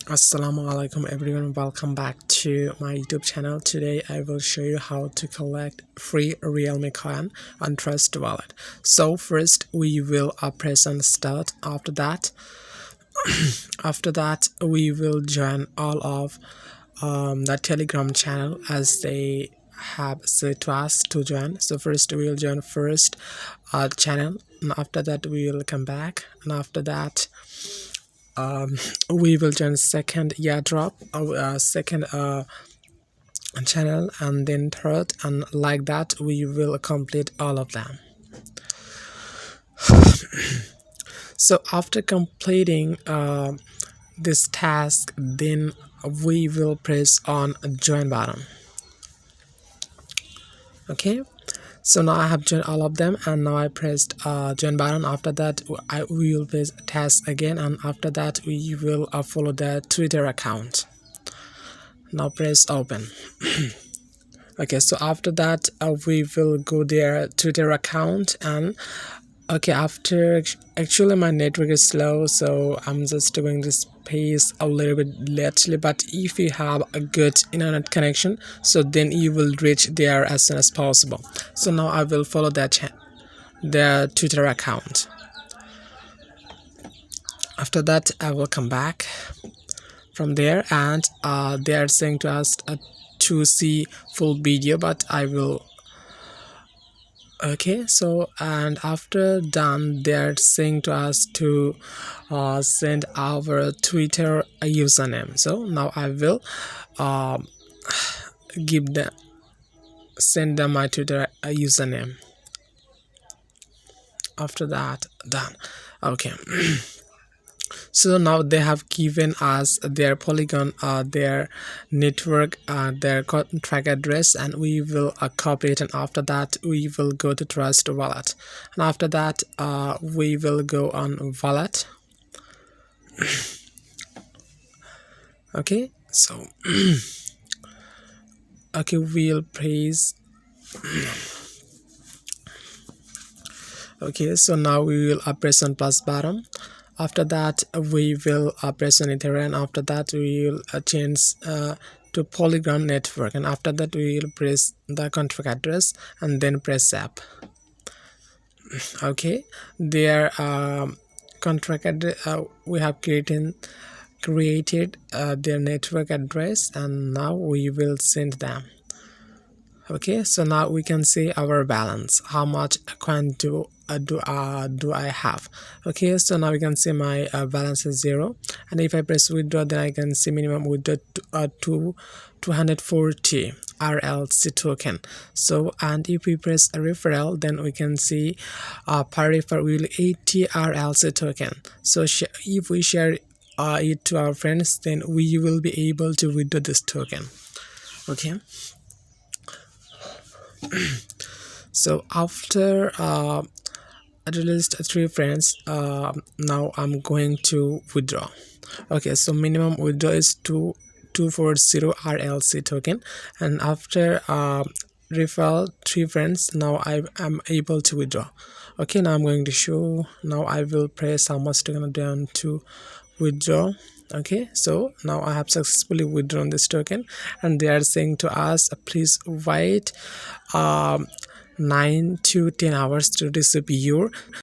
Assalamu alaikum everyone, welcome back to my YouTube channel. Today I will show you how to collect free Realmi coin on Trust Wallet. So first we will press on start. After that we will join all of the Telegram channel as they have said to us to join. So first we will join first channel, and after that we will come back, and after that we will join second airdrop, second channel, and then third, and like that we will complete all of them. So after completing this task, then we will press on join button. Okay, so now I have joined all of them, and now I pressed join button. After that we will press task again, and after that we will follow the Twitter account. Now press open. Okay, so after that we will go their Twitter account, and okay, after actually my network is slow, so I'm just doing this pace a little bit lately, but if you have a good internet connection, so then you will reach there as soon as possible. So now I will follow their Twitter account. After that I will come back from there, and they are saying to us to see full video, but I will. Okay, so and after done, they're saying to us to send our Twitter username. So now I will uh, send them my Twitter username. After that done. Okay. So now they have given us their Polygon, their network, their contract address, and we will copy it, and after that we will go to Trust Wallet, and after that we will go on wallet. Okay, so okay, we'll praise. Okay, so now we will press on plus button. After that we will press on Ethereum. After that we will change to Polygon network, and after that we will press the contract address and then press app. Okay, their contract address, we have created their network address, and now we will send them. Okay, so now we can see our balance, how much coin do I have. Okay, so now we can see my balance is 0, and if I press withdraw, then I can see minimum withdraw 240 RLC token. So, and if we press a referral, then we can see per referral will 80 RLC token. So if we share it to our friends, then we will be able to withdraw this token. Okay. So after at least 3 friends, now I'm going to withdraw. Okay, so minimum withdraw is 240 RLC token, and after referral 3 friends, now I am able to withdraw. Okay, now I'm going to show. Now I will press how much token down to withdraw. Okay, so now I have successfully withdrawn this token, and they are saying to us please wait 9 to 10 hours to receive your